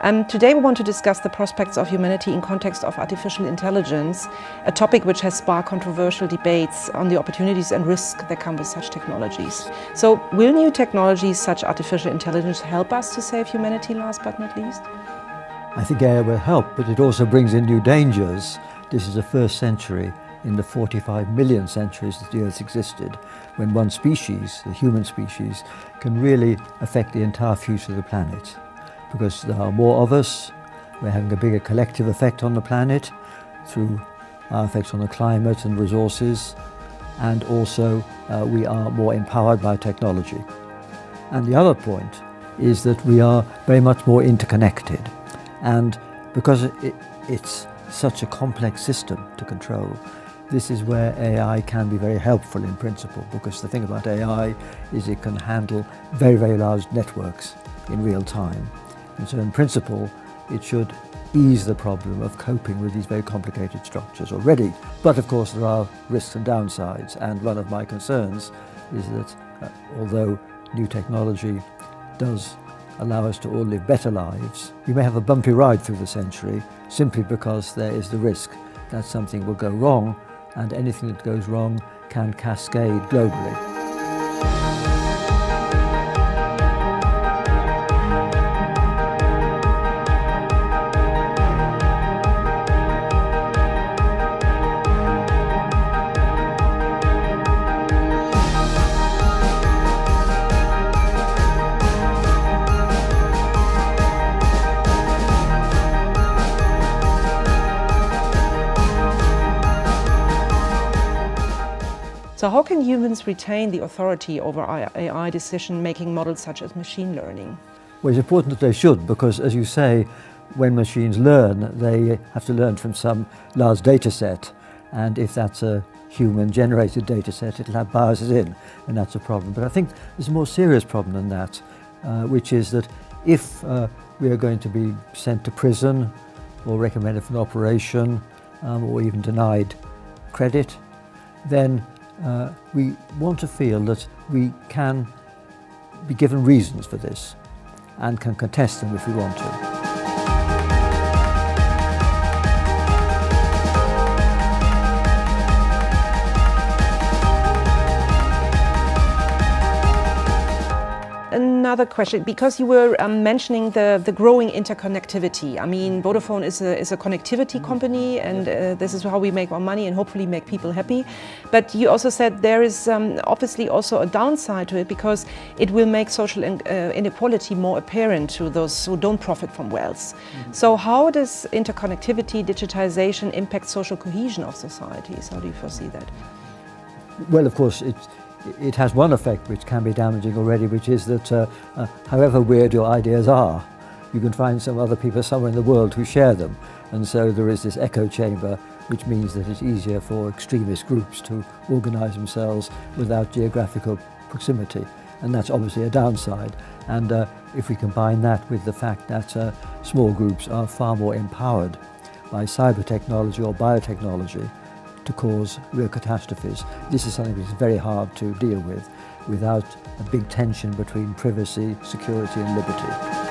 Today we want to discuss the prospects of humanity in context of artificial intelligence, a topic which has sparked controversial debates on the opportunities and risks that come with such technologies. So, will new technologies such as artificial intelligence help us to save humanity last but not least? I think AI will help, but it also brings in new dangers. This is the first century in the 45 million centuries that the Earth existed, when one species, the human species, can really affect the entire future of the planet. Because there are more of us, we're having a bigger collective effect on the planet through our effects on the climate and resources, and also we are more empowered by technology. And the other point is that we are very much more interconnected. And because it's such a complex system to control, this is where AI can be very helpful in principle, because the thing about AI is it can handle very, very large networks in real time. And so in principle, it should ease the problem of coping with these very complicated structures already. But of course, there are risks and downsides. And one of my concerns is that although new technology does allow us to all live better lives, we may have a bumpy ride through the century simply because there is the risk that something will go wrong, and anything that goes wrong can cascade globally. So how can humans retain the authority over AI decision-making models such as machine learning? Well, it's important that they should, because as you say, when machines learn, they have to learn from some large data set. And if that's a human-generated data set, it'll have biases in, and that's a problem. But I think there's a more serious problem than that, which is that if we are going to be sent to prison or recommended for an operation or even denied credit, then we want to feel that we can be given reasons for this and can contest them if we want to. Another question, because you were mentioning the growing interconnectivity. I mean, Vodafone is a connectivity company, and this is how we make our money and hopefully make people happy. But you also said there is obviously also a downside to it, because it will make social inequality more apparent to those who don't profit from wealth. So how does interconnectivity, digitization impact social cohesion of societies? How do you foresee that? Well, of course, it has one effect which can be damaging already, which is that however weird your ideas are, you can find some other people somewhere in the world who share them. And so there is this echo chamber, which means that it's easier for extremist groups to organize themselves without geographical proximity. And that's obviously a downside. And if we combine that with the fact that small groups are far more empowered by cyber technology or biotechnology to cause real catastrophes, this is something which is very hard to deal with without a big tension between privacy, security and liberty.